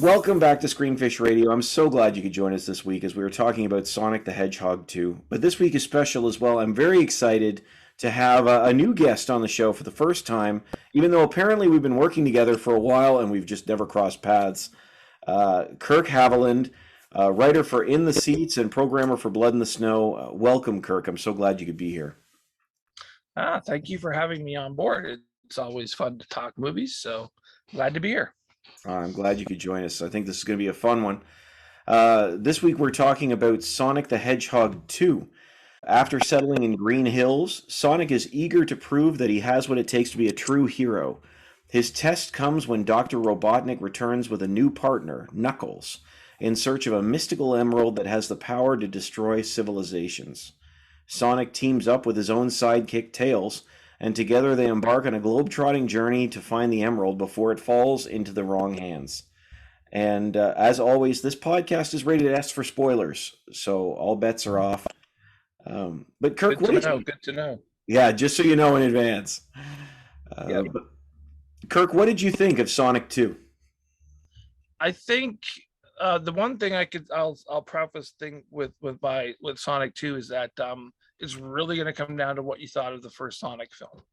Welcome back to SoreenFish Radio. I'm so glad you could join us this week as we were talking about Sonic the Hedgehog 2. But this week is special as well. I'm very excited to have a new guest on the show for the first time, even though apparently we've been working together for a while and we've just never crossed paths. Kirk Haviland, writer for In the Seats and programmer for Blood in the Snow. Welcome, Kirk. I'm so glad you could be here. Thank you for having me on board. It's always fun to talk movies, so glad to be here. I'm glad you could join us. I think this is going to be a fun one. This week we're talking about Sonic the Hedgehog 2. After settling in Green Hills, Sonic is eager to prove that he has what it takes to be a true hero. His test comes when Dr. Robotnik returns with a new partner, Knuckles, in search of a mystical emerald that has the power to destroy civilizations. Sonic teams up with his own sidekick, Tails, and together they embark on a globe-trotting journey to find the emerald before it falls into the wrong hands. And as always, this podcast is rated S for spoilers, so all bets are off. But Kirk, Good to know. Yeah, just so you know in advance. Yep. Kirk, what did you think of Sonic 2? I think the one thing I'll preface thing with Sonic 2 is that it's really going to come down to what you thought of the first Sonic film.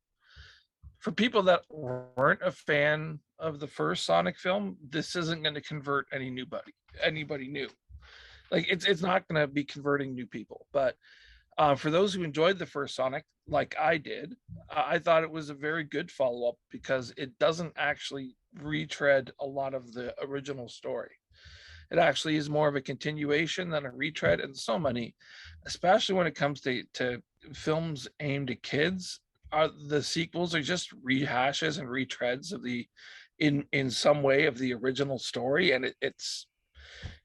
For people that weren't a fan of the first Sonic film, this isn't going to convert anybody new. Like it's not going to be converting new people. But for those who enjoyed the first Sonic, like I did, I thought it was a very good follow-up because it doesn't actually retread a lot of the original story. It actually is more of a continuation than a retread, and so many, especially when it comes to films aimed at kids, the sequels are just rehashes and retreads of the in some way of the original story, and it's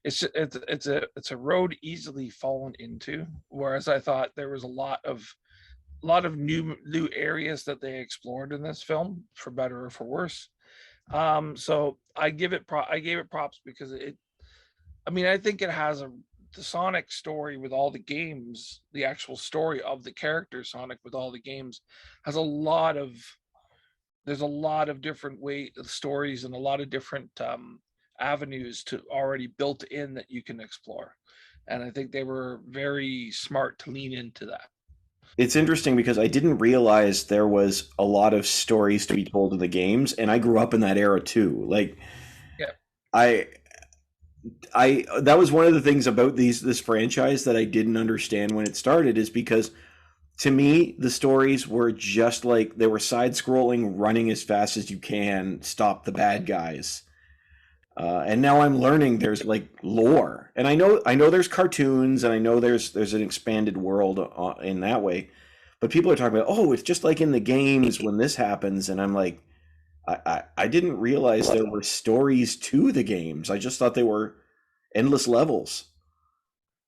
a road easily fallen into. Whereas I thought there was a lot of new areas that they explored in this film, for better or for worse. So I gave it props because I think it has the Sonic story with all the games, the actual story of the character Sonic with all the games has there's a lot of different stories and a lot of different avenues to already built in that you can explore. And I think they were very smart to lean into that. It's interesting because I didn't realize there was a lot of stories to be told in the games, and I grew up in that era too. Like, yeah, I that was one of the things about this franchise that I didn't understand when it started, is because to me the stories were just like they were side scrolling, running as fast as you can, stop the bad guys. And now I'm learning there's like lore, and I know there's cartoons, and I know there's an expanded world in that way, but people are talking about, oh, it's just like in the games when this happens, and I'm like, I didn't realize there were stories to the games. I just thought they were endless levels.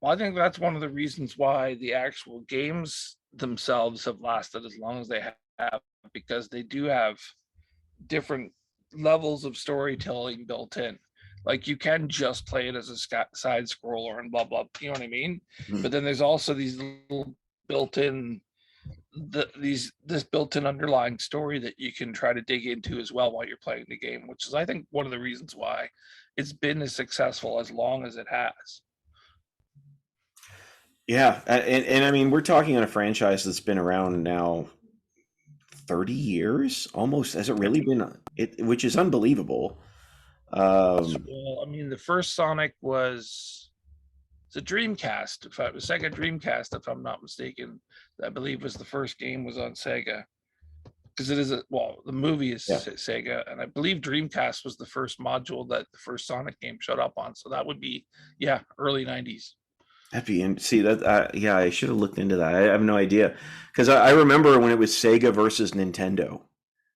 well, I think that's one of the reasons why the actual games themselves have lasted as long as they have, because they do have different levels of storytelling built in. Like you can just play it as a side scroller and blah blah, you know what I mean? Mm. But then there's also these little built-in this built-in underlying story that you can try to dig into as well while you're playing the game, which is I think one of the reasons why it's been as successful as long as it has. Yeah, and I mean, we're talking on a franchise that's been around now 30 years almost. Has it really been it, which is unbelievable. Well, I mean, the first Sonic was the Dreamcast. If I was Sega Dreamcast, if I'm not mistaken, I believe was the first game was on Sega, because it is the movie is Sega, and I believe Dreamcast was the first module that the first Sonic game showed up on. So that would be early '90s. That'd be see that. Yeah, I should have looked into that. I have no idea because I remember when it was Sega versus Nintendo.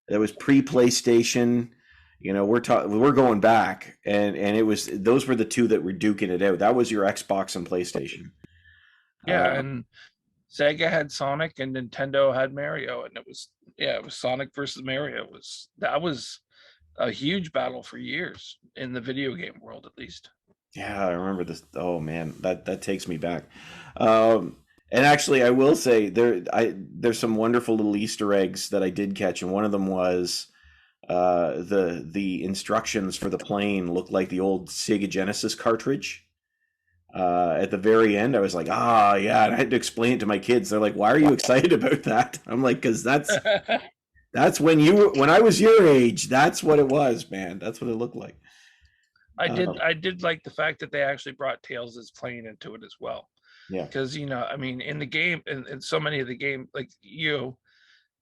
That was pre PlayStation. You know, we're going back, and it was those were the two that were duking it out. That was your Xbox and PlayStation. And Sega had Sonic and Nintendo had Mario, and it was Sonic versus Mario. That was a huge battle for years in the video game world, at least. Yeah, I remember this. Oh man, that takes me back. And actually, I will say there's some wonderful little Easter eggs that I did catch, and one of them was The instructions for the plane looked like the old Sega Genesis cartridge. At the very end, I was like, ah, yeah. And I had to explain it to my kids. They're like, why are you excited about that? I'm like, because that's when I was your age. That's what it was, man. That's what it looked like. I did like the fact that they actually brought Tails' plane into it as well. Yeah. Because, I mean, in the game, and so many of the game, like,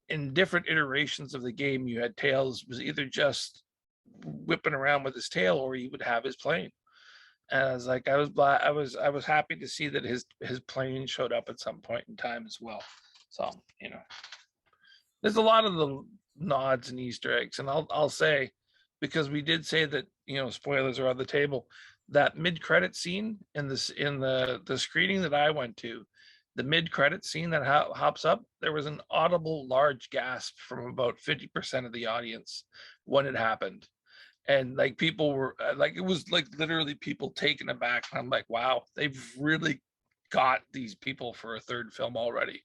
in different iterations of the game, you had Tails was either just whipping around with his tail, or he would have his plane. And I was like, I was happy to see that his plane showed up at some point in time as well. So, there's a lot of the nods and Easter eggs, and I'll say, because we did say that, spoilers are on the table, that mid-credit scene in the screening that I went to, the mid-credit scene that hops up, there was an audible large gasp from about 50% of the audience when it happened. And like, people were like, it was like literally people taken aback. And I'm like, wow, they've really got these people for a third film already.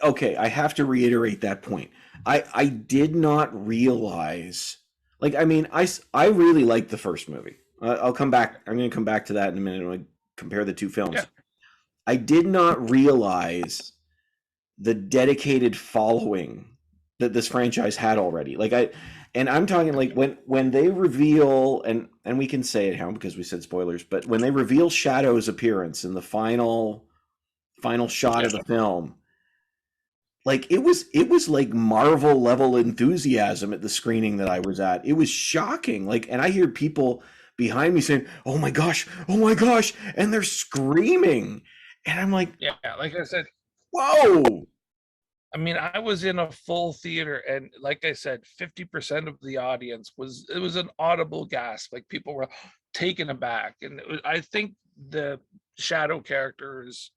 Okay, I have to reiterate that point. I did not realize, like, I mean, I really liked the first movie. I'll come back. I'm going to come back to that in a minute when I compare the two films. Yeah. I did not realize the dedicated following that this franchise had already. And I'm talking like when they reveal, and we can say it now because we said spoilers, but when they reveal Shadow's appearance in the final shot of the film, like, it was like Marvel level enthusiasm at the screening that I was at. It was shocking. Like, and I hear people behind me saying, oh my gosh, and they're screaming. And I'm like, Yeah, like I said, whoa. I mean, I was in a full theater, and like I said, 50% of the audience it was an audible gasp. Like, people were taken aback. And I think the Shadow characters,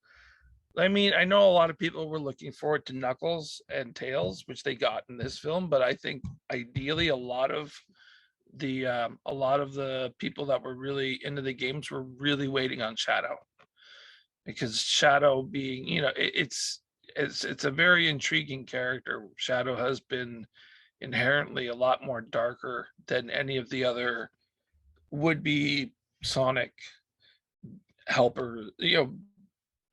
I mean, I know a lot of people were looking forward to Knuckles and Tails, which they got in this film, but I think ideally a lot of the people that were really into the games were really waiting on Shadow, because Shadow being, it's a very intriguing character. Shadow has been inherently a lot more darker than any of the other would-be Sonic helper.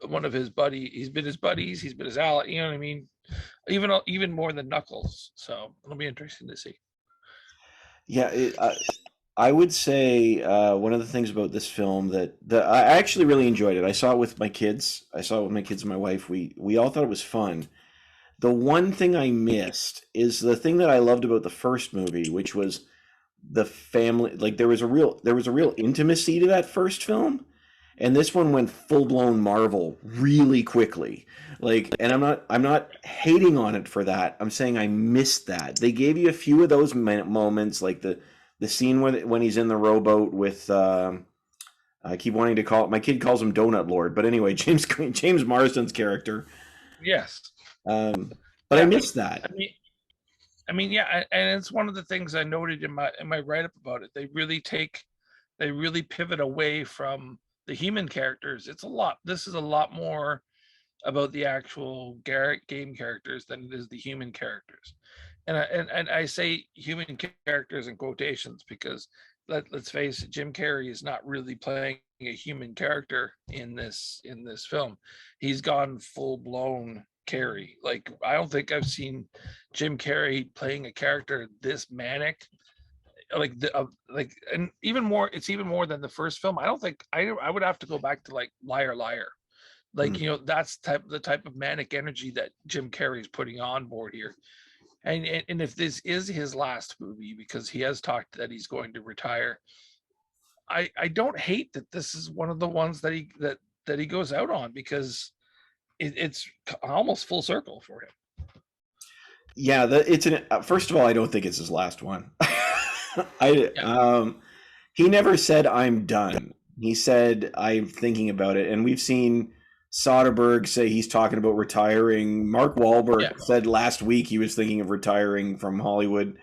One of his he's been his buddies, he's been his ally. You know what I mean? Even more than Knuckles. So it'll be interesting to see. Yeah, I would say one of the things about this film that I actually really enjoyed it. I saw it with my kids. I saw it with my kids and my wife. We all thought it was fun. The one thing I missed is the thing that I loved about the first movie, which was the family. Like, there was a real intimacy to that first film, and this one went full blown Marvel really quickly. Like, and I'm not hating on it for that. I'm saying I missed that. They gave you a few of those moments, like the scene when he's in the rowboat with I keep wanting to call it, my kid calls him Donut Lord, but anyway, James Marsden's character. Yes. But yeah, I missed that. I mean, yeah, and it's one of the things I noted in my write up about it. They really pivot away from the human characters. This is a lot more about the actual game characters than it is the human characters. And I say human characters in quotations because let's face it, Jim Carrey is not really playing a human character in this film. He's gone full blown Carrey. Like, I don't think I've seen Jim Carrey playing a character this manic. And even more, it's even more than the first film. I don't think I would have to go back to like Liar Liar. Like, that's the type of manic energy that Jim Carrey is putting on board here. And if this is his last movie, because he has talked that he's going to retire, I don't hate that this is one of the ones that he goes out on, because it's almost full circle for him. Yeah, first of all, I don't think it's his last one. He never said I'm done. He said I'm thinking about it, and we've seen Soderbergh say he's talking about retiring. Mark Wahlberg said last week he was thinking of retiring from Hollywood,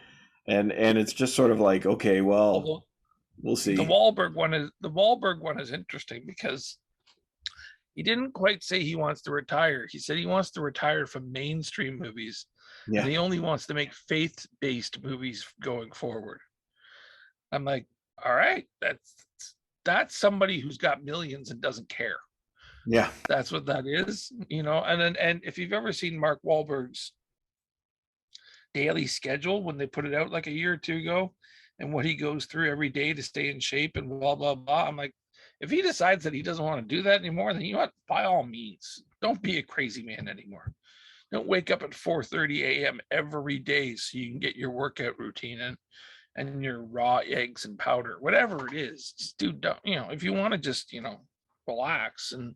and it's just sort of like, okay, well, we'll see. The Wahlberg one is interesting because he didn't quite say he wants to retire. He said he wants to retire from mainstream movies Yeah. and he only wants to make faith-based movies going forward. I'm like, all right, that's somebody who's got millions and doesn't care. Yeah. That's what that is, you know. And if you've ever seen Mark Wahlberg's daily schedule when they put it out like a year or two ago, and what he goes through every day to stay in shape and blah blah blah, I'm like, if he decides that he doesn't want to do that anymore, then you know what? By all means, don't be a crazy man anymore. Don't wake up at 4:30 a.m. every day so you can get your workout routine and your raw eggs and powder, whatever it is. Just do, you know, if you want to just, you know, relax and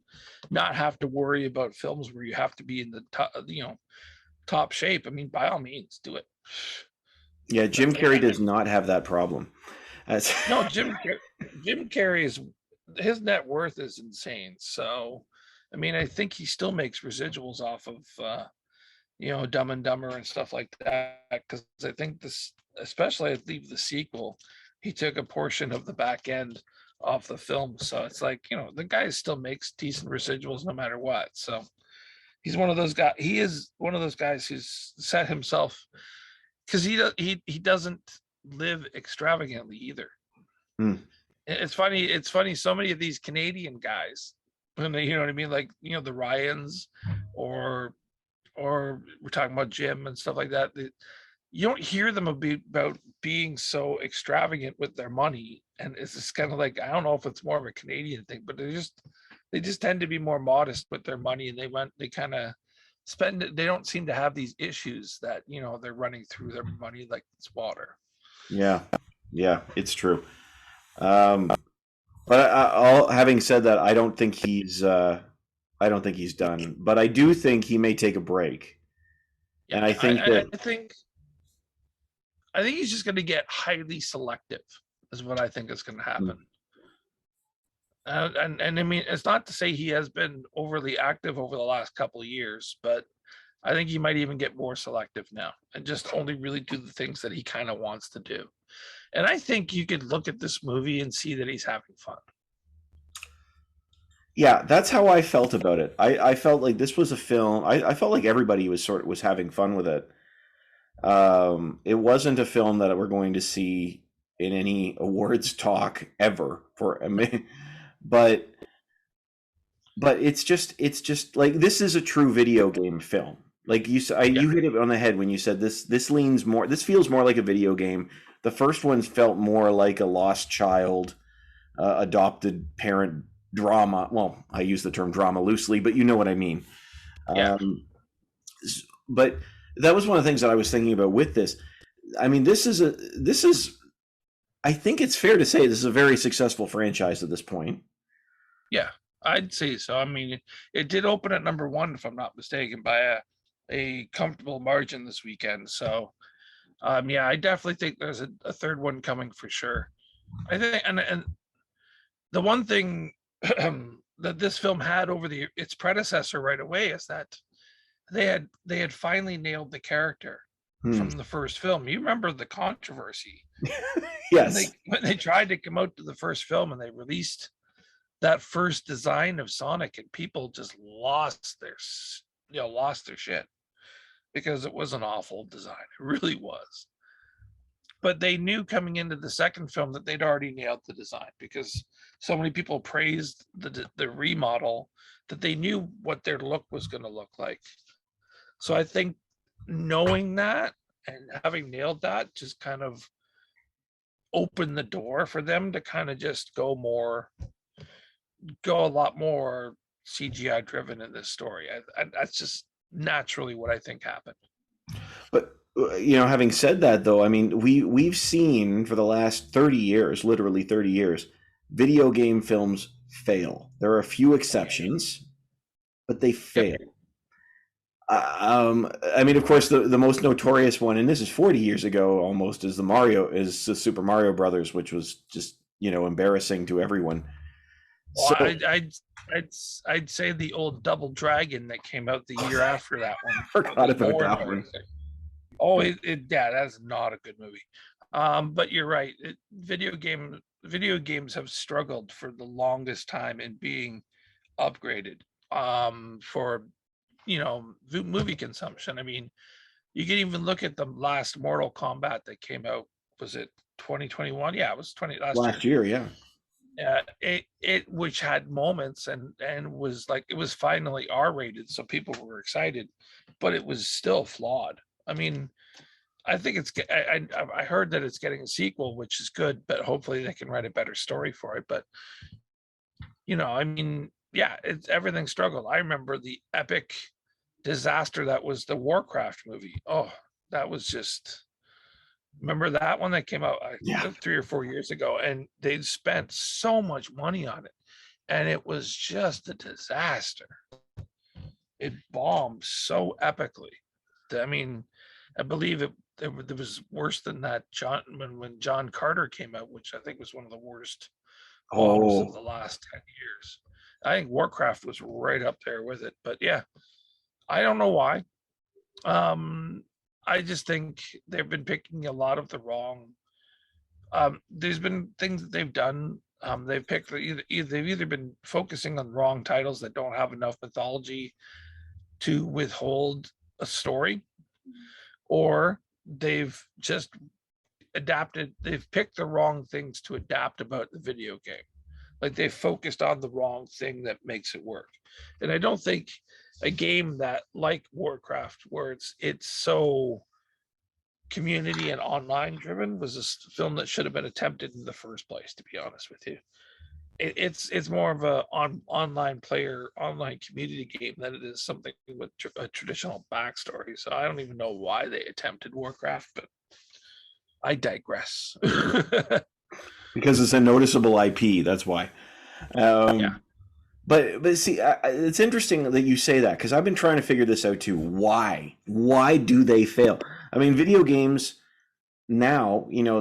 not have to worry about films where you have to be in the top, you know, top shape. I mean, by all means, do it. Yeah, Jim Carrey does not have that problem. No, Jim Carrey is, his net worth is insane. So, I mean, I think he still makes residuals off of, you know, Dumb and Dumber and stuff like that. Because I think this, especially I believe the sequel, he took a portion of the back end off the film. So it's like, you know, the guy still makes decent residuals no matter what. So he's one of those guys. He is one of those guys who's set himself, because he doesn't live extravagantly either. Hmm. It's funny. It's funny. So many of these Canadian guys, when they, you know what I mean, like, you know, the Ryans, or we're talking about Jim and stuff like that. You don't hear them about being so extravagant with their money, and it's just kind of like, I don't know if it's more of a Canadian thing, but they just tend to be more modest with their money, and they kind of spend it. They don't seem to have these issues that, you know, they're running through their money like it's water. Yeah. Yeah, it's true. Um, but all having said that, I don't think he's done. But I do think he may take a break, Yeah, and I think that I think he's just going to get highly selective, is what I think is going to happen. And I mean, it's not to say he has been overly active over the last couple of years, but I think he might even get more selective now and just only really do the things that he kind of wants to do. And I think you could look at this movie and see that he's having fun. yeah, that's how I felt about it. I felt like this was a film. I felt like everybody was having fun with it. It wasn't a film that we're going to see in any awards talk ever for but it's just like, this is a true video game film. Like Yeah. you hit it on the head when you said this leans more. This feels more like a video game. The first one felt more like a lost child, adopted parent drama. Well, I use the term drama loosely, but you know what I mean. Yeah. But that was one of the things that I was thinking about with this. I mean, this is I think it's fair to say this is a very successful franchise at this point. Yeah, I'd say so. I mean, it did open at number one, if I'm not mistaken, by a comfortable margin this weekend. So, yeah, I definitely think there's a third one coming for sure. I think, and the one thing that this film had over its predecessor right away is that they had finally nailed the character from the first film. You remember the controversy Yes. when they tried to come out to the first film and they released that first design of Sonic, and people just lost their shit, because it was an awful design. It really was. But they knew coming into the second film that they'd already nailed the design, because so many people praised the remodel that they knew what their look was going to look like. So I think knowing that and having nailed that just kind of opened the door for them to kind of just go a lot more CGI driven in this story. That's just naturally what I think happened. But you know, having said that, though, I mean, we've seen for the last 30 years, literally 30 years, video game films fail. There are a few exceptions, but they fail. Yep. I mean, of course, the most notorious one, and this is 40 years ago almost, is the Super Mario Brothers, which was just, you know, embarrassing to everyone. Well, I'd say the old Double Dragon that came out the year after that one. I forgot about that one. Oh, yeah, that's not a good movie. But you're right. Video games have struggled for the longest time in being upgraded for, you know, movie consumption. I mean, You can even look at the last Mortal Kombat that came out. Was it 2021? Yeah, it was last year. Last year, yeah. It which had moments and was like, it was finally R-rated, so people were excited, but it was still flawed. I mean, I think I heard that it's getting a sequel, which is good, but hopefully they can write a better story for it. But I mean, yeah, it's everything struggled. I remember the epic disaster that was the Warcraft movie. Oh, that was just, remember that one that came out Yeah. 3 or 4 years ago, and they'd spent so much money on it, and it was just a disaster. It bombed so epically. I mean, I believe there was worse than that. When John Carter came out, which I think was one of the worst bombs of Oh, the last 10 years. I think Warcraft was right up there with it. But yeah, I don't know why. I just think they've been picking a lot of the wrong. There's been things that they've done. They've picked they've either been focusing on wrong titles that don't have enough mythology to withhold a story, or they've just adapted. They've picked the wrong things to adapt about the video game. Like, they focused on the wrong thing that makes it work. And I don't think a game that, like Warcraft, where it's so community and online driven, was a film that should have been attempted in the first place, to be honest with you. It's more of a online community game than it is something with a traditional backstory. So I don't even know why they attempted Warcraft, but I digress. because it's a noticeable IP. That's why. Yeah. But see, it's interesting that you say that, because I've been trying to figure this out too. Why? Why do they fail? I mean, video games now, now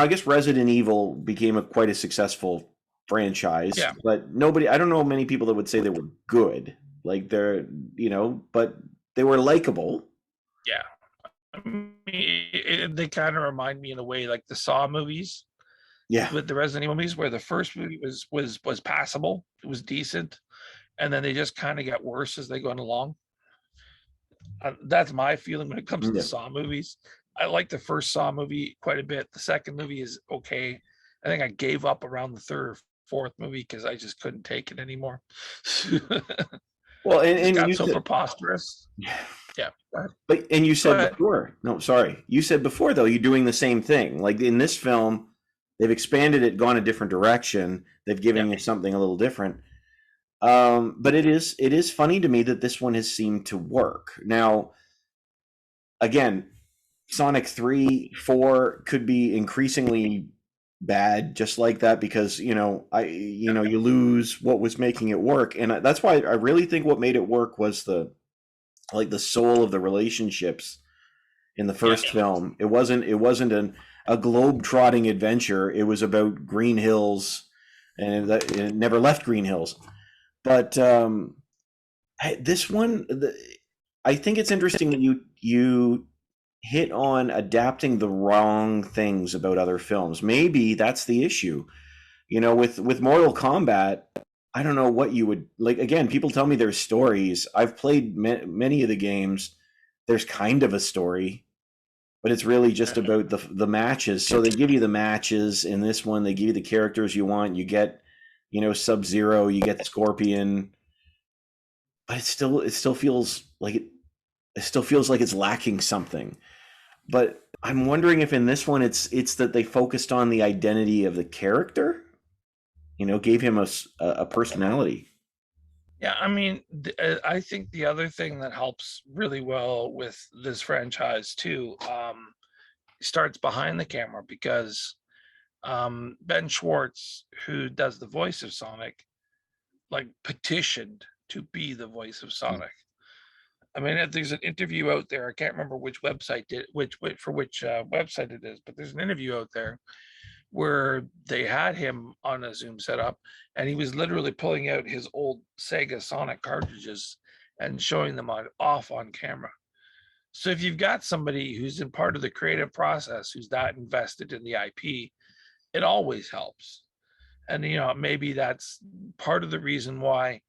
I guess Resident Evil became quite a successful franchise, Yeah. but I don't know many people that would say they were good. Like, but they were likable. Yeah. I mean, they kind of remind me in a way like the Saw movies. Yeah. With the Resident Evil movies, where the first movie was passable, it was decent, and then they just kind of got worse as they went along. That's my feeling when it comes to the Yeah. Saw movies. I like the first Saw movie quite a bit. The second movie is okay. I think I gave up around the third or fourth movie because I just couldn't take it anymore. Well, Just and got you so said, preposterous. Yeah. you Go said ahead. before. No, sorry. You said before, though, you're doing the same thing. Like in this film, they've expanded it, gone a different direction. They've given you something a little different. But it is funny to me that this one has seemed to work. Now, again, Sonic 3, 4 could be increasingly bad just like that, because you lose what was making it work, and that's why I really think what made it work was the soul of the relationships in the first film. It wasn't a globe-trotting adventure. It was about Green Hills, and it never left Green Hills. But this one, I think it's interesting that you hit on adapting the wrong things about other films. Maybe that's the issue. With Mortal Kombat, I don't know what you would like. Again, people tell me there's stories. I've played many of the games. There's kind of a story, but it's really just about the matches. So they give you the matches in this one. They give you the characters you want. You get, Sub-Zero. You get Scorpion. But it still feels like it's lacking something. But I'm wondering if in this one it's that they focused on the identity of the character, gave him a personality. Yeah, I mean, I think the other thing that helps really well with this franchise too, starts behind the camera, because Ben Schwartz, who does the voice of Sonic, like petitioned to be the voice of Sonic. I mean, there's an interview out there. I can't remember which website did which website it is, but there's an interview out there where they had him on a Zoom setup, and he was literally pulling out his old Sega Sonic cartridges and showing them off on camera. So if you've got somebody who's in part of the creative process, who's that invested in the IP, it always helps. And maybe that's part of the reason why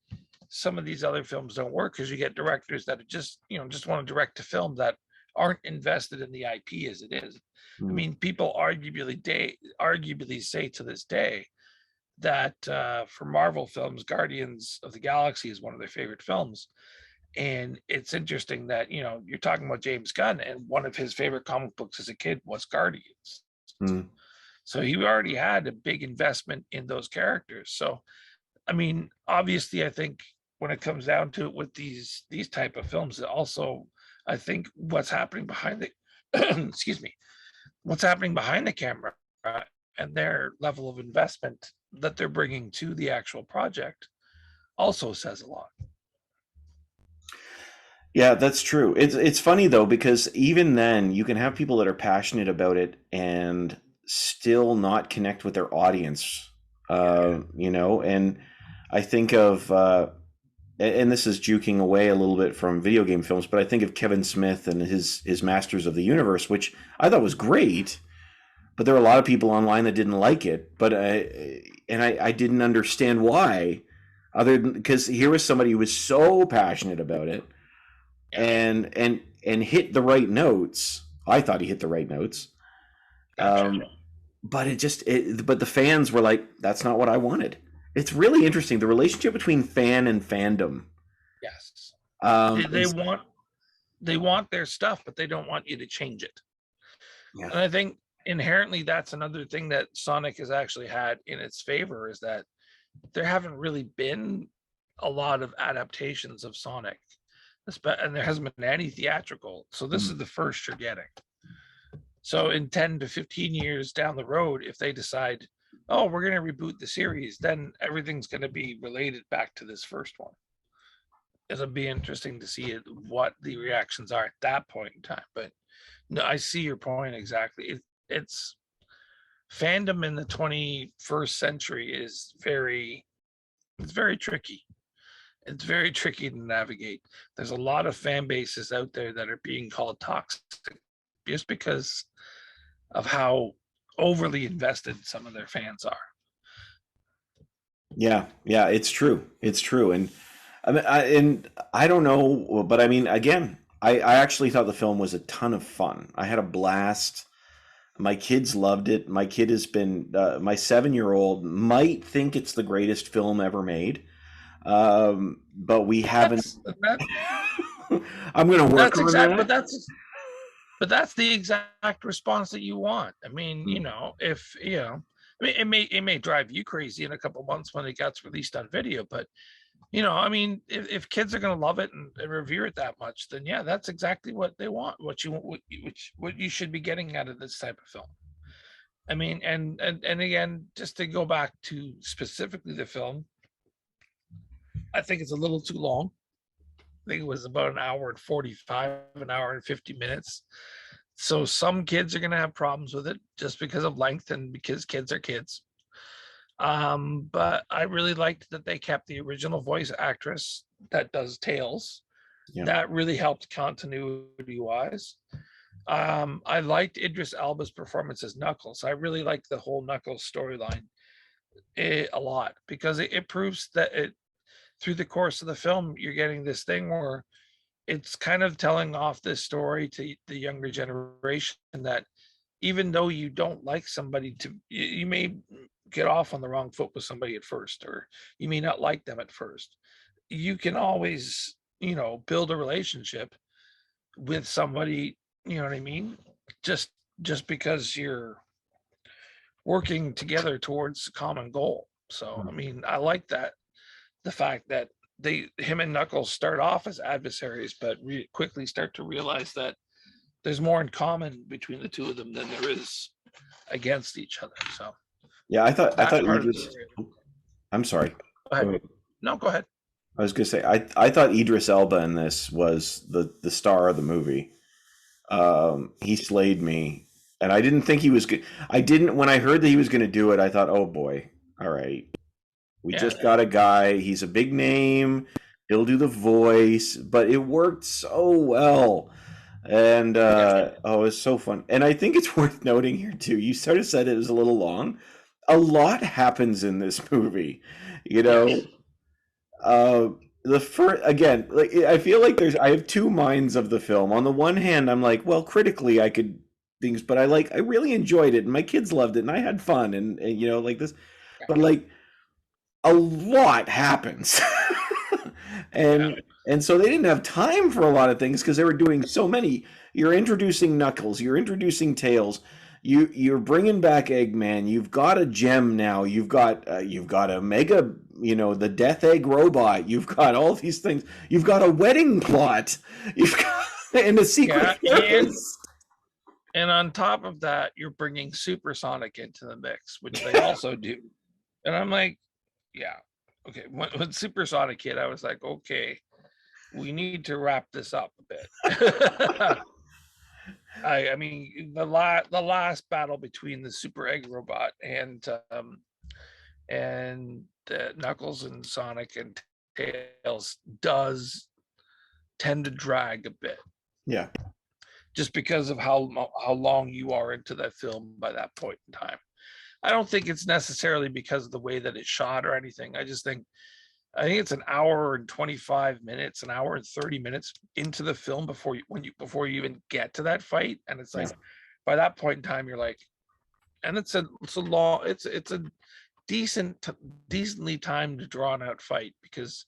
some of these other films don't work, because you get directors that just want to direct a film that aren't invested in the IP as it is. I mean, people arguably say to this day that for Marvel films, Guardians of the Galaxy is one of their favorite films. And it's interesting that, you know, you're talking about James Gunn, and one of his favorite comic books as a kid was Guardians. So he already had a big investment in those characters. So, I mean, obviously, I think when it comes down to it with these type of films, also, I think what's happening behind the excuse me, what's happening behind the camera and their level of investment that they're bringing to the actual project also says a lot. Yeah, that's true. It's funny though, because even then you can have people that are passionate about it and still not connect with their audience. You know, and I think of and this is juking away a little bit from video game films, but I think of Kevin Smith and his Masters of the Universe, which I thought was great, but there were a lot of people online that didn't like it. But I didn't understand why, other than because here was somebody who was so passionate about it, and hit the right notes. I thought he hit the right notes. But but the fans were like, that's not what I wanted. It's really interesting, the relationship between fan and fandom. Yes. They want their stuff, but they don't want you to change it. And I think inherently that's another thing that Sonic has actually had in its favor, is that there haven't really been a lot of adaptations of Sonic, and there hasn't been any theatrical. So this is the first you're getting. So in 10 to 15 years down the road, if they decide, oh, we're going to reboot the series, then everything's going to be related back to this first one. It'll be interesting to see what the reactions are at that point in time. But no, I see your point exactly. It's fandom in the 21st century is very tricky. It's very tricky to navigate. There's a lot of fan bases out there that are being called toxic just because of how overly invested some of their fans are. Yeah, it's true. It's true. And I don't know, but I mean, again, I actually thought the film was a ton of fun. I had a blast. My kids loved it. My kid has been, my 7-year-old might think it's the greatest film ever made. But we haven't. I'm going to work on that. But that's the exact response that you want. I mean, you know, if you know, I mean, it may drive you crazy in a couple of months when it gets released on video, but you know, I mean, if kids are going to love it and revere it that much, then yeah, that's exactly what they want. What you should be getting out of this type of film. I mean, and again, just to go back to specifically the film, I think it's a little too long. I think it was about an hour and 45, an hour and 50 minutes. So some kids are going to have problems with it just because of length and because kids are kids. But I really liked that they kept the original voice actress that does Tails. Yeah. That really helped continuity wise. I liked Idris Elba's performance as Knuckles. I really liked the whole Knuckles storyline a lot because it proves that through the course of the film, you're getting this thing where it's kind of telling off this story to the younger generation that even though you don't like somebody, you may get off on the wrong foot with somebody at first, or you may not like them at first. You can always, you know, build a relationship with somebody, you know what I mean? Just because you're working together towards a common goal. So, I mean, I like that. The fact that him and Knuckles start off as adversaries, but quickly start to realize that there's more in common between the two of them than there is against each other. So, yeah, I thought Idris. I'm sorry. Go ahead. No, go ahead. I was going to say I thought Idris Elba in this was the star of the movie. He slayed me, and I didn't think he was good. When I heard that he was going to do it, I thought, oh boy, all right. We just got a guy. He's a big name. He'll do the voice, but it worked so well. And it was so fun. And I think it's worth noting here too. You sort of said it was a little long. A lot happens in this movie, you know. the first again, like I feel like I have two minds of the film. On the one hand, I'm like, well, critically, I could things, but I really enjoyed it, and my kids loved it, and I had fun, and like this, but like a lot happens, Yeah. and so they didn't have time for a lot of things because they were doing so many. You're introducing Knuckles, you're introducing Tails, you're bringing back Eggman. You've got a gem now. You've got a mega, the Death Egg robot. You've got all these things. You've got a wedding plot. You've got and a secret Yeah, service. and on top of that, you're bringing Supersonic into the mix, which they also do. And I'm like, yeah, okay. When Supersonic hit, I was like, okay, we need to wrap this up a bit. I mean, the last battle between the Super Egg Robot and Knuckles and Sonic and Tails does tend to drag a bit, Yeah, just because of how long you are into that film by that point in time. I don't think it's necessarily because of the way that it's shot or anything. I think it's an hour and 25 minutes, an hour and 30 minutes into the film before you even get to that fight. And it's like, yeah, by that point in time, you're like, and it's a long, it's a decently timed, drawn out fight, because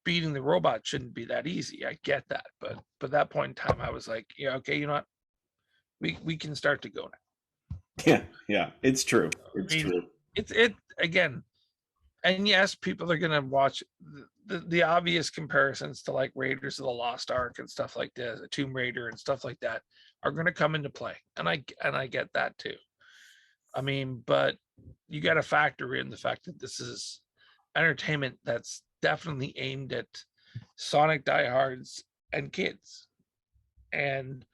beating the robot shouldn't be that easy. I get that, but that point in time, I was like, yeah, okay, you know what, we can start to go now. yeah, yeah. It's true. I It's mean, true. it again, and yes, people are gonna watch the obvious comparisons to like Raiders of the Lost Ark and stuff like this, Tomb Raider and stuff like that, are gonna come into play, and I get that too. I mean, but you got to factor in the fact that this is entertainment that's definitely aimed at Sonic diehards and kids. And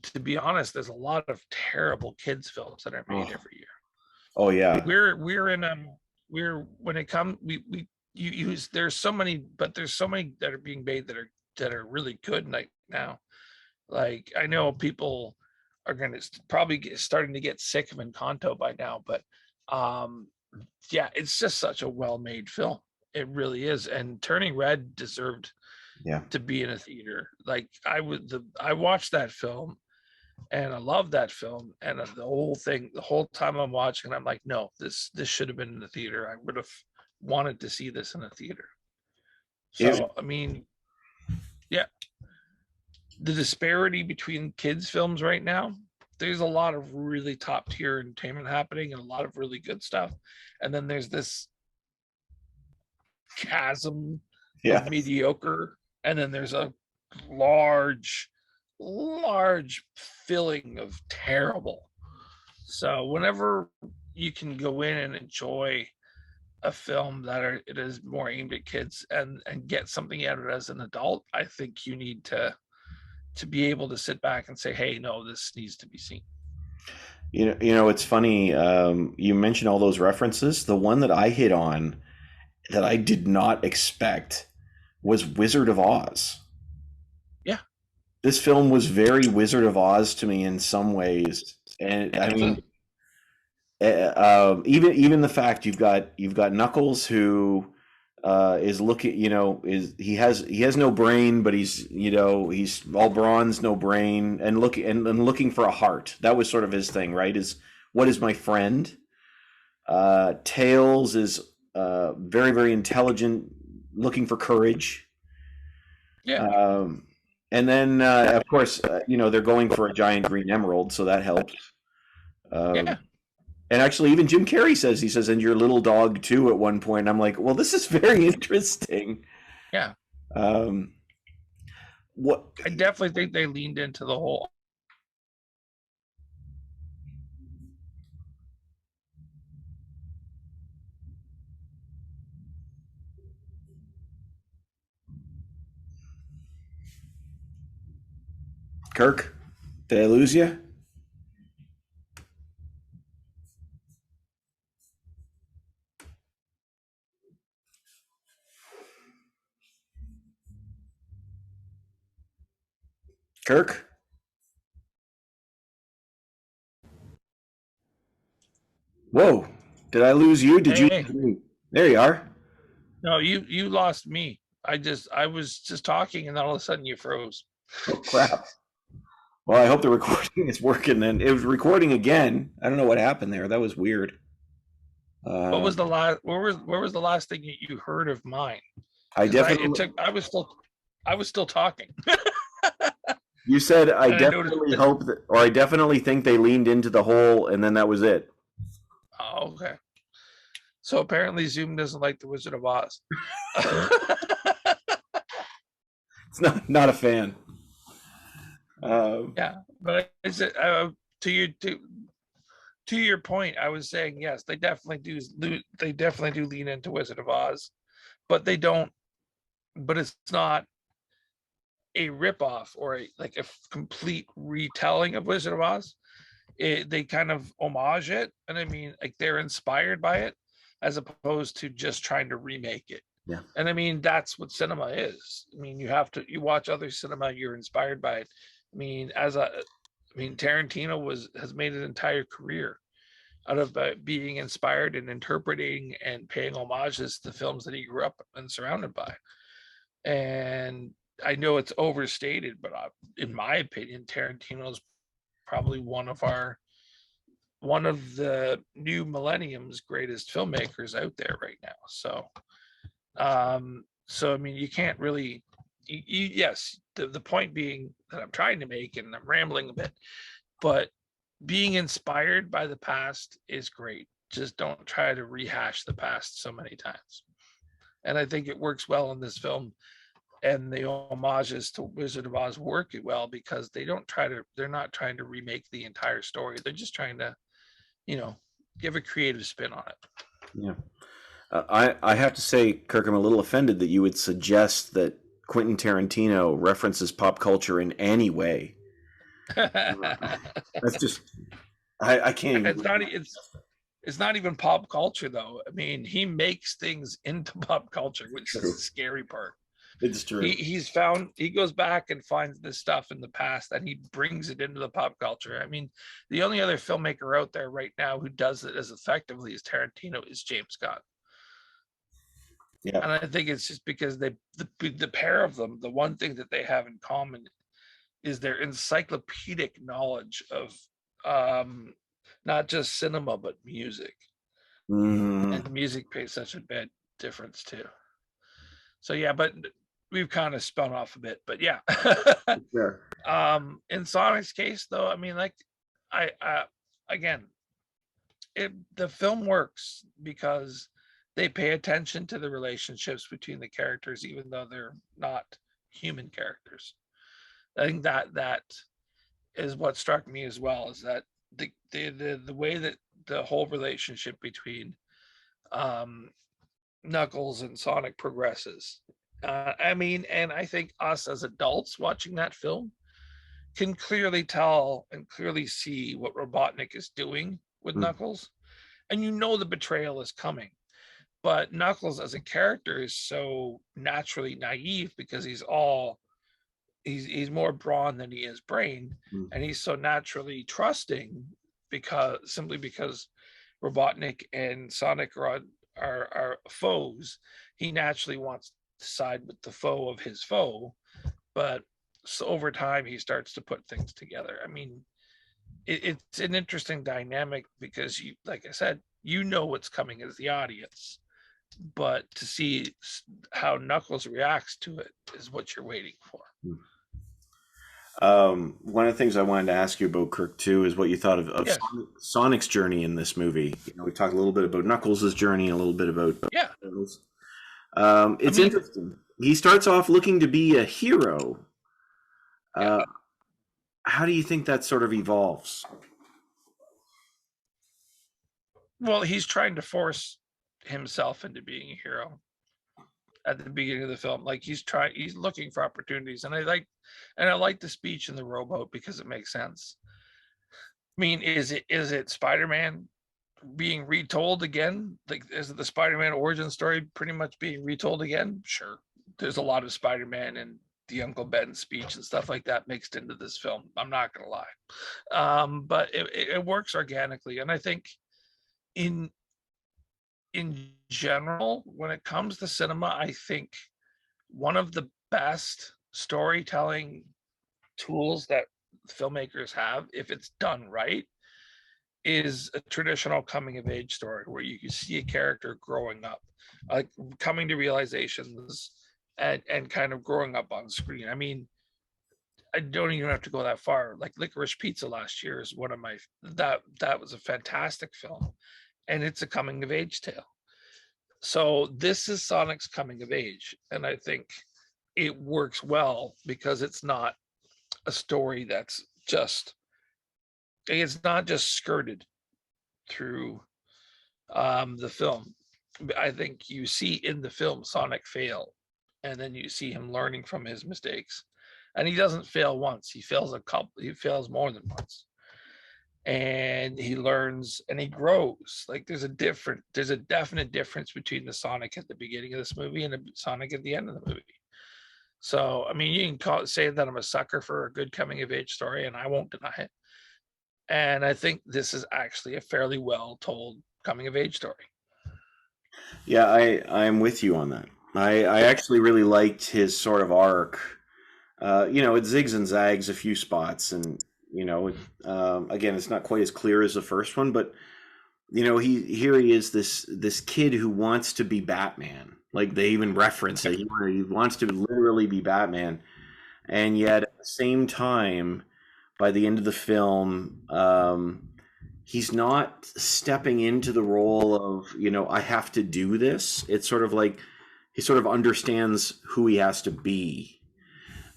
to be honest, there's a lot of terrible kids films that are made Oh, every year. oh yeah. We're in we're when it comes we you use there's so many, but there's so many that are being made that are really good right now. Like, I know people are going to probably starting to get sick of Encanto by now, but um yeah, it's just such a well-made film. It really is. And Turning Red deserved Yeah. to be in a theater. Like, I watched that film and I love that film, and the whole time I'm watching, I'm like, no, this should have been in the theater. I would have wanted to see this in a theater. It, So I mean, yeah, the disparity between kids films right now, there's a lot of really top tier entertainment happening and a lot of really good stuff, and then there's this chasm of yeah. mediocre, and then there's a large filling of terrible. So whenever you can go in and enjoy a film it is more aimed at kids and get something out of it as an adult, I think you need to be able to sit back and say, hey, no, this needs to be seen. It's funny. You mentioned all those references. The one that I hit on that I did not expect was Wizard of Oz. Yeah. This film was very Wizard of Oz to me in some ways, and I mean, even the fact you've got Knuckles, who is looking, he has no brain, but he's all bronze, no brain, and looking for a heart. That was sort of his thing, right? Is what is my friend? Tails is very, very intelligent, looking for courage. Yeah. And then, of course, they're going for a giant green emerald, so that helps. Yeah. And actually, even Jim Carrey says, and your little dog too at one point. And I'm like, well, this is very interesting. Yeah. Um, what? I definitely think they leaned into the whole. Kirk, did I lose you? Kirk? Whoa. Did I lose you? Did you? Hey, There you are. No, you lost me. I was just talking, and then all of a sudden you froze. Oh crap! Well, I hope the recording is working. Then it was recording again. I don't know what happened there. That was weird. What Uh, was the last? Where was the last thing you heard of mine? I Because definitely. I was still talking, You said I and I noticed. definitely hope that, or I definitely think they leaned into the hole, and then that was it. Oh, okay. So apparently Zoom doesn't like the Wizard of Oz. It's not a fan. Um, Yeah, but I said to you to your point, I was saying yes, they definitely do. They definitely do lean into Wizard of Oz, but they don't. But it's not a ripoff or like a complete retelling of Wizard of Oz. They kind of homage it, and I mean, like they're inspired by it, as opposed to just trying to remake it. yeah. And I mean, that's what cinema is. I mean, you watch other cinema, you're inspired by it. I mean, Tarantino has made an entire career out of being inspired and interpreting and paying homages to films that he grew up and surrounded by. And I know it's overstated, but in my opinion, Tarantino's probably one of the new millennium's greatest filmmakers out there right now. So I mean, you can't really. Yes, the point being that I'm trying to make, and I'm rambling a bit, but being inspired by the past is great. Just don't try to rehash the past so many times. And I think it works well in this film. And the homages to Wizard of Oz work well because they're not trying to remake the entire story. They're just trying to, give a creative spin on it. Yeah. I have to say, Kirk, I'm a little offended that you would suggest that Quentin Tarantino references pop culture in any way. That's just I can't even. It's not even pop culture though. I mean, he makes things into pop culture, which is the scary part. It's true. He goes back and finds this stuff in the past and he brings it into the pop culture. I mean, the only other filmmaker out there right now who does it as effectively as Tarantino is James Gunn. Yeah. And I think it's just because the pair of them, the one thing that they have in common is their encyclopedic knowledge of not just cinema but music. And music plays such a big difference too. So yeah, but we've kind of spun off a bit, but yeah. Sure. In Sonic's case though, I mean, like I again, the film works because they pay attention to the relationships between the characters, even though they're not human characters. I think that is what struck me as well, is that the way that the whole relationship between Knuckles and Sonic progresses. I mean, and I think us as adults watching that film can clearly tell and clearly see what Robotnik is doing with Knuckles. And the betrayal is coming. But Knuckles as a character is so naturally naive because he's more brawn than he is brain, and he's so naturally trusting because Robotnik and Sonic are foes. He naturally wants to side with the foe of his foe, but so over time he starts to put things together. I mean, it's an interesting dynamic because like I said, what's coming as the audience, but to see how Knuckles reacts to it is what you're waiting for. One of the things I wanted to ask you about, Kirk, too, is what you thought of Yes. Sonic's journey in this movie. We talked a little bit about Knuckles' journey, a little bit about Knuckles. It's interesting. He starts off looking to be a hero. How do you think that sort of evolves? Well, he's trying to force himself into being a hero at the beginning of the film. Like he's looking for opportunities, and I like the speech in the rowboat because it makes sense. I mean, is it Spider-Man being retold again? Like, is it the Spider-Man origin story pretty much being retold again? Sure, there's a lot of Spider-Man and the Uncle Ben speech and stuff like that mixed into this film. I'm not gonna lie, but it works organically, and I think in in general, when it comes to cinema, I think one of the best storytelling tools that filmmakers have, if it's done right, is a traditional coming of age story where you can see a character growing up, like coming to realizations and kind of growing up on screen. I mean, I don't even have to go that far. Like Licorice Pizza last year is one of my that was a fantastic film, and it's a coming of age tale. So this is Sonic's coming of age, and I think it works well because it's not a story that's just it's not just skirted through the film. I think you see in the film Sonic fail, and then you see him learning from his mistakes. And he doesn't fail once; he fails a couple. He fails more than once, and he learns and he grows. Like there's a definite difference between the Sonic at the beginning of this movie and the Sonic at the end of the movie. So, I mean, you can say that I'm a sucker for a good coming of age story, and I won't deny it. And I think this is actually a fairly well told coming of age story. Yeah, I'm with you on that. I actually really liked his sort of arc. You know, it zigs and zags a few spots, and you know, again, it's not quite as clear as the first one, but you know, he is this kid who wants to be Batman. Like they even reference it. He wants to literally be Batman, and yet at the same time, by the end of the film, he's not stepping into the role of, you know, I have to do this. It's sort of like he sort of understands who he has to be,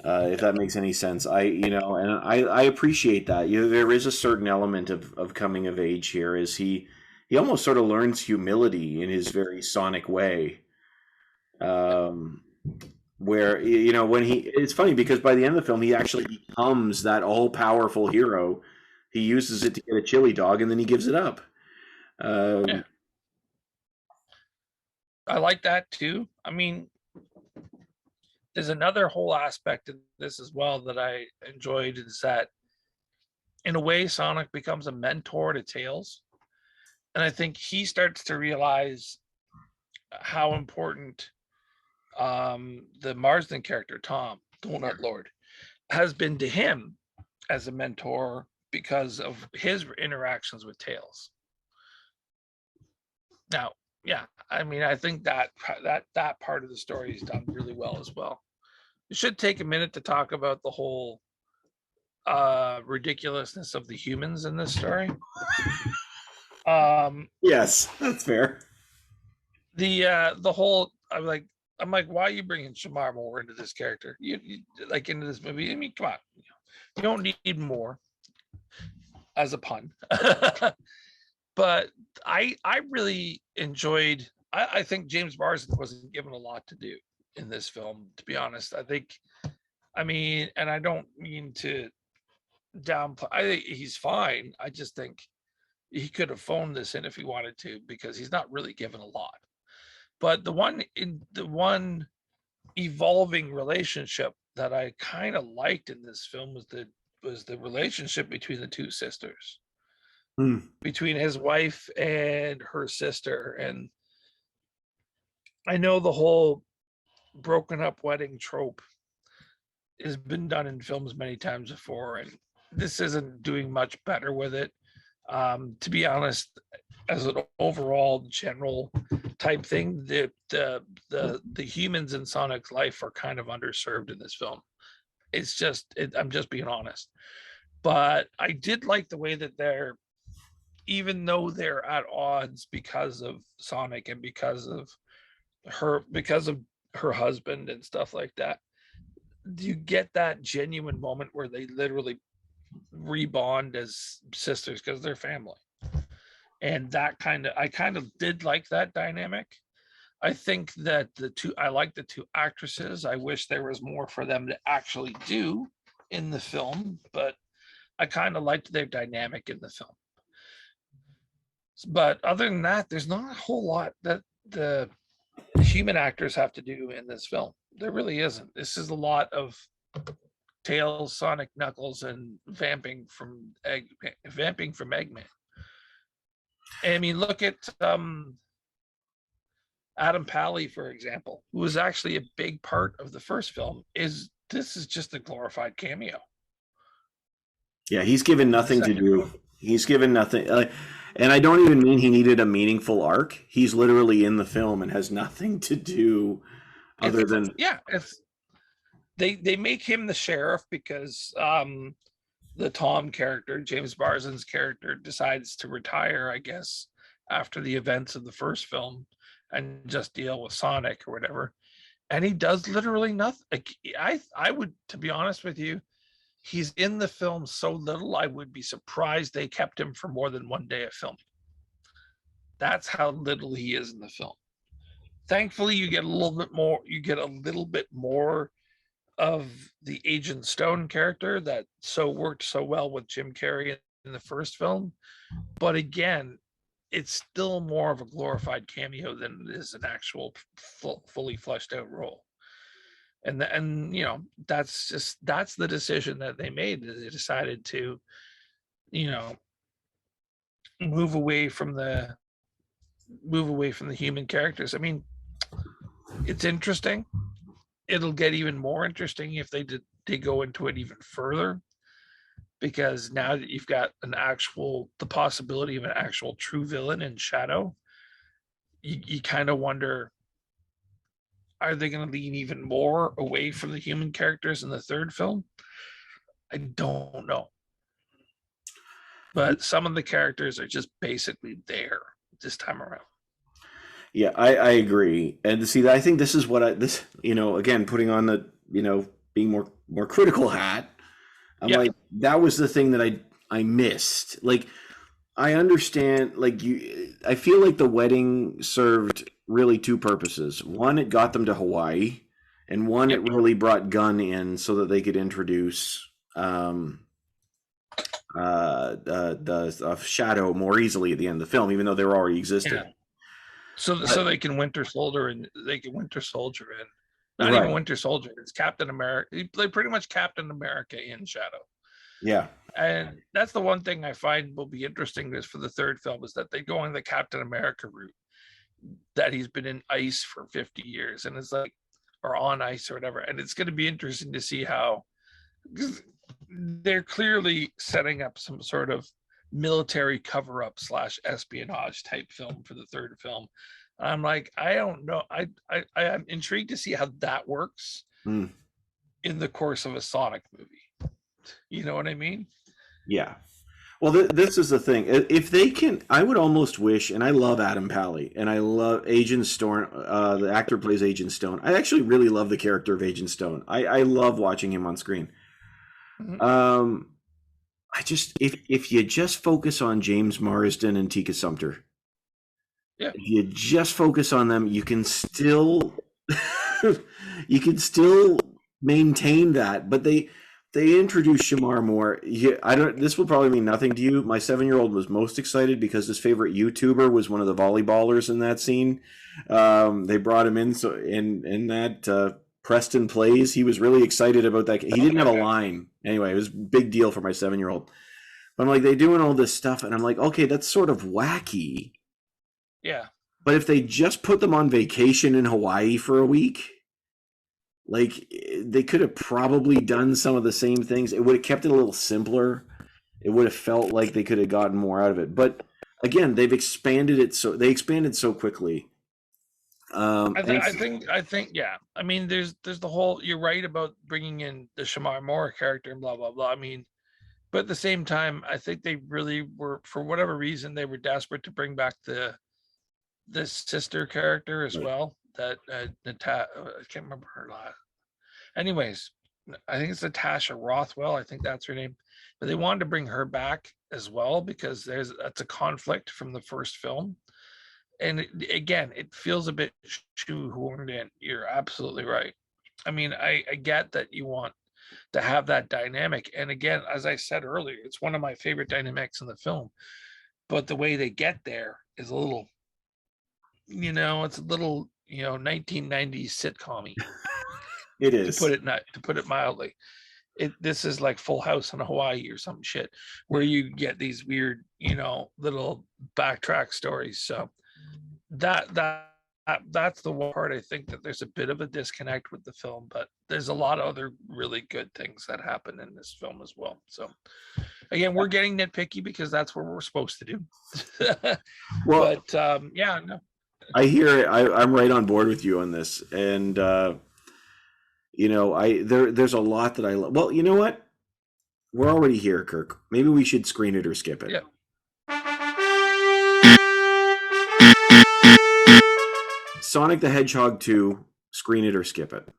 if that makes any sense. You know, and I appreciate that. You know, there is a certain element of coming of age here. Is he almost sort of learns humility in his very Sonic way. Um, where you know when it's funny because by the end of the film he actually becomes that all powerful hero. He uses it to get a chili dog and then he gives it up. Yeah, I like that too. I mean, there's another whole aspect of this as well that I enjoyed is that in a way Sonic becomes a mentor to Tails. And I think he starts to realize how important the Marsden character, Tom, Donut Lord, has been to him as a mentor because of his interactions with Tails. Now, yeah, I mean, I think that part of the story is done really well as well. We should take a minute to talk about the whole ridiculousness of the humans in this story. Yes, that's fair. The whole I'm like, why are you bringing Shamar Moore into this character? You like into this movie? I mean, come on, you don't need more as a pun. But I really enjoyed. I think James Marsden wasn't given a lot to do in this film, to be honest. I mean, and I don't mean to downplay. I think he's fine. I just think he could have phoned this in if he wanted to because he's not really given a lot. But the one evolving relationship that I kind of liked in this film was the relationship between the two sisters, between his wife and her sister. And I know the whole broken up wedding trope has been done in films many times before, and this isn't doing much better with it. To be honest, as an overall general type thing, the humans in Sonic's life are kind of underserved in this film. I'm just being honest. But I did like the way that even though they're at odds because of Sonic and because of her husband and stuff like that, you get that genuine moment where they literally rebond as sisters because they're family. And I kind of did like that dynamic. I think that I like the two actresses. I wish there was more for them to actually do in the film, but I kind of liked their dynamic in the film. But other than that, there's not a whole lot that the human actors have to do in this film. There really isn't. This is a lot of Tails, Sonic, Knuckles, and vamping from Eggman. I mean, look at Adam Pally, for example, who was actually a big part of the first film, this is just a glorified cameo. Yeah, he's given nothing to do. He's given nothing. And I don't even mean he needed a meaningful arc. He's literally in the film and has nothing to do other than. Yeah, it's they make him the sheriff because the Tom character, James Marsden's character, decides to retire, I guess, after the events of the first film and just deal with Sonic or whatever. And he does literally nothing. Like, I would, to be honest with you, he's in the film so little, I would be surprised they kept him for more than one day of filming. That's how little he is in the film. Thankfully, you get a little bit more. You get a little bit more of the Agent Stone character that worked so well with Jim Carrey in the first film. But again, it's still more of a glorified cameo than it is an actual fully fleshed out role. And you know, that's the decision that they made. They decided to, you know, move away from the human characters. I mean, it's interesting. It'll get even more interesting if they go into it even further, because now that you've got the possibility of an actual true villain in Shadow, you kind of wonder, are they going to lean even more away from the human characters in the third film? I don't know. But some of the characters are just basically there this time around. Yeah, I agree. And see, I think this is what again, putting on the, being more critical hat. I'm like, that was the thing that I missed. Like, I understand, like, I feel like the wedding served really two purposes. One, it got them to Hawaii, and one, it really brought Gunn in so that they could introduce the Shadow more easily at the end of the film, even though they were already existing. Yeah. So they can Winter Soldier in. Not even Winter Soldier. It's Captain America. He played pretty much Captain America in Shadow. Yeah. And that's the one thing I find will be interesting is for the third film is that they go on the Captain America route, that he's been in ice for 50 years and it's like, or on ice or whatever. And it's going to be interesting to see how, because they're clearly setting up some sort of military cover-up / espionage type film for the third film. I'm like, I don't know. I'm intrigued to see how that works in the course of a Sonic movie. You know what I mean? Yeah. Well, this is the thing. If they can, I would almost wish, and I love Adam Pally, and I love Agent Stone. The actor who plays Agent Stone. I actually really love the character of Agent Stone. I love watching him on screen. Mm-hmm. If you just focus on James Marsden and Tika Sumpter, if you just focus on them, you can still maintain that. But they introduced Shamar Moore. This will probably mean nothing to you. My 7-year-old was most excited because his favorite YouTuber was one of the volleyballers in that scene. They brought him in in that Preston Plays. He was really excited about that. He didn't have a line. Anyway, it was a big deal for my 7-year-old. But I'm like, they're doing all this stuff, and I'm like, okay, that's sort of wacky. Yeah. But if they just put them on vacation in Hawaii for a week, like, they could have probably done some of the same things. It would have kept it a little simpler. It would have felt like they could have gotten more out of it. But again, they expanded so quickly. I think, yeah. I mean, there's the whole. You're right about bringing in the Shamar Moore character and blah blah blah. I mean, but at the same time, I think they really were, for whatever reason, they were desperate to bring back the sister character as well. That I can't remember her last. Anyways, I think it's Natasha Rothwell. I think that's her name. But they wanted to bring her back as well because that's a conflict from the first film. And it feels a bit shoehorned in. You're absolutely right. I mean, I get that you want to have that dynamic. And again, as I said earlier, it's one of my favorite dynamics in the film. But the way they get there is a little, it's a little, 1990s sitcom-y. It is. To put it mildly. This is like Full House in Hawaii or some shit where you get these weird, little backtrack stories. So that's that's the one part I think that there's a bit of a disconnect with the film, but there's a lot of other really good things that happen in this film as well. So again, we're getting nitpicky because that's what we're supposed to do. Well, But yeah, no. I hear it. I'm right on board with you on this, and there's a lot that I love. Well, you know what? We're already here, Kirk. Maybe we should screen it or skip it. Yeah. Sonic the Hedgehog 2, screen it or skip it.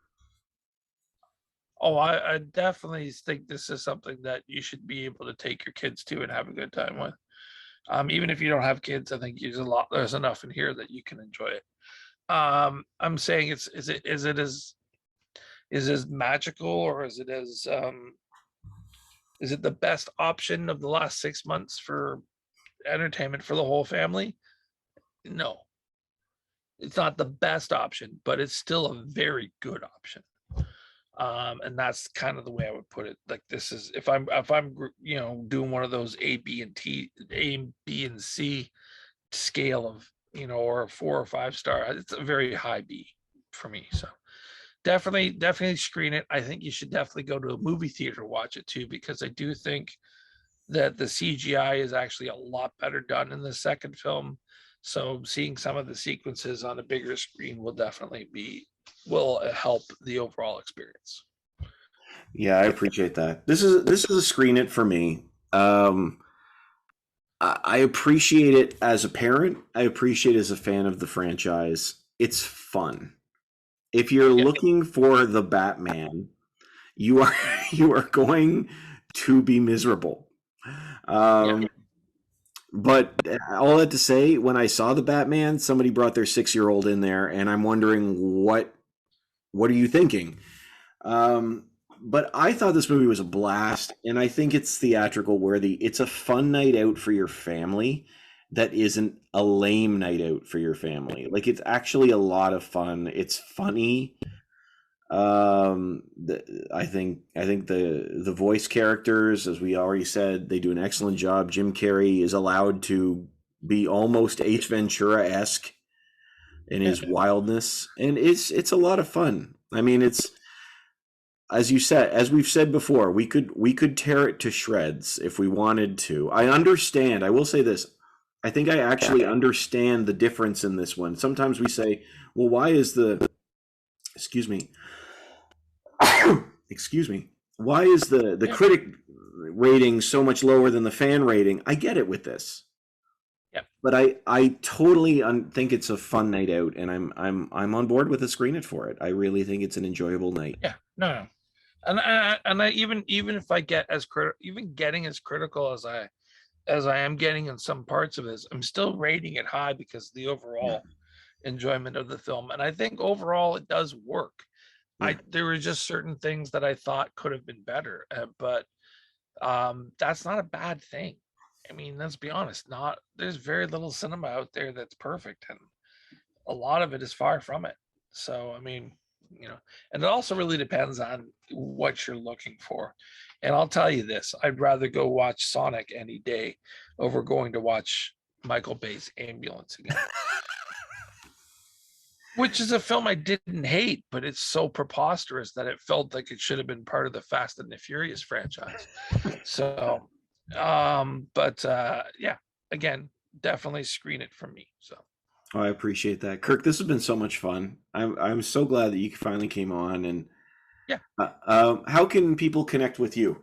Oh, I definitely think this is something that you should be able to take your kids to and have a good time with. Even if you don't have kids, I think there's enough in here that you can enjoy it. I'm saying is it as magical, or is it the best option of the last 6 months for entertainment for the whole family? No, it's not the best option, but it's still a very good option. And that's kind of the way I would put it. Like, this is, if I'm doing one of those A, B, and C scale of, or a 4 or 5 star, it's a very high B for me. So definitely screen it. I think you should definitely go to a movie theater to watch it too, because I do think that the CGI is actually a lot better done in the second film. So seeing some of the sequences on a bigger screen will help the overall experience. Yeah, I appreciate that. This is a screen it for me. I appreciate it as a parent. I appreciate it as a fan of the franchise. It's fun. If you're looking for the Batman, you are going to be miserable. But all that to say, when I saw the Batman, somebody brought their 6-year-old in there, and I'm wondering what are you thinking? But I thought this movie was a blast, and I think it's theatrical worthy. It's a fun night out for your family that isn't a lame night out for your family. Like, it's actually a lot of fun. It's funny. I think the voice characters, as we already said, they do an excellent job. Jim Carrey is allowed to be almost H. Ventura-esque in his wildness, and it's a lot of fun. I mean, it's, as we've said before, we could tear it to shreds if we wanted to. I understand. I will say this. I think I actually understand the difference in this one. Sometimes we say, well, why is excuse me, why is the critic rating so much lower than the fan rating? I get it with this. Yeah. But I totally think it's a fun night out, and I'm on board with a screen it for it. I really think it's an enjoyable night. Yeah. No. And I even if I get getting as critical as I am getting in some parts of this, I'm still rating it high because of the overall enjoyment of the film. And I think overall it does work. There were just certain things that I thought could have been better, but that's not a bad thing. I mean, let's be honest, there's very little cinema out there that's perfect, and a lot of it is far from it. So, I mean, and it also really depends on what you're looking for. And I'll tell you this, I'd rather go watch Sonic any day over going to watch Michael Bay's Ambulance again. Which is a film I didn't hate, but it's so preposterous that it felt like it should have been part of the Fast and the Furious franchise. So, yeah, again, definitely screen it for me. So. Oh, I appreciate that, Kirk. This has been so much fun. I'm so glad that you finally came on. And how can people connect with you?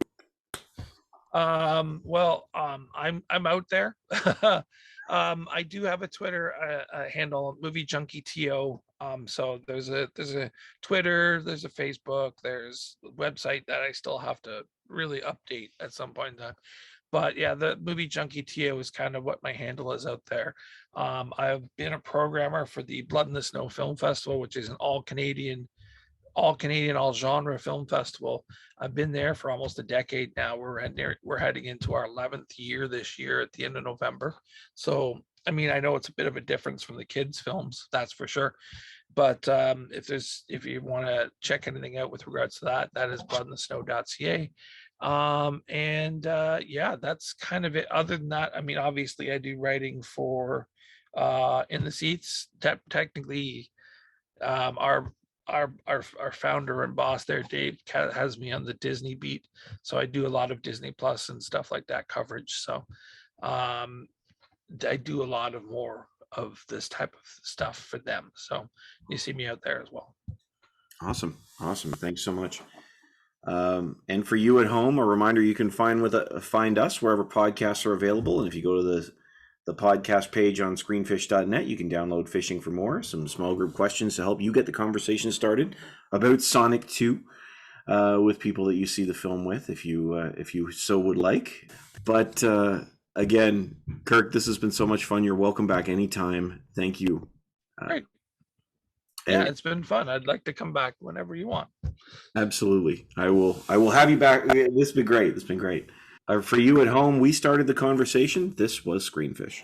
Well, I'm out there. I do have a Twitter handle, Movie Junkie TO. So there's a Twitter, there's a Facebook, there's a website that I still have to really update at some point in time. But yeah, the Movie Junkie TO is kind of what my handle is out there. I've been a programmer for the Blood in the Snow Film Festival, which is an all Canadian, all genre film festival. I've been there for almost a decade now. We're heading into our 11th year this year at the end of November. So, I mean, I know it's a bit of a difference from the kids' films, that's for sure. But if you want to check anything out with regards to that, that is BloodinTheSnow.ca. Yeah, that's kind of it. Other than that, I mean, obviously I do writing for in the seats. Technically, our founder and boss there, Dave, has me on the Disney beat, so I do a lot of Disney Plus and stuff like that coverage. So I do a lot of more of this type of stuff for them. So you see me out there as well. Awesome. Thanks so much. And for you at home, a reminder, you can find us wherever podcasts are available. And if you go to the podcast page on SoreenFish.net, you can download Fishing for More, some small group questions to help you get the conversation started about Sonic 2 with people that you see the film with, if you so would like. But again, Kirk, this has been so much fun. You're welcome back anytime. Thank you. Great. Yeah, it's been fun. I'd like to come back whenever you want. Absolutely. I will have you back. This has been great. For you at home, we started the conversation. This was SoreenFish.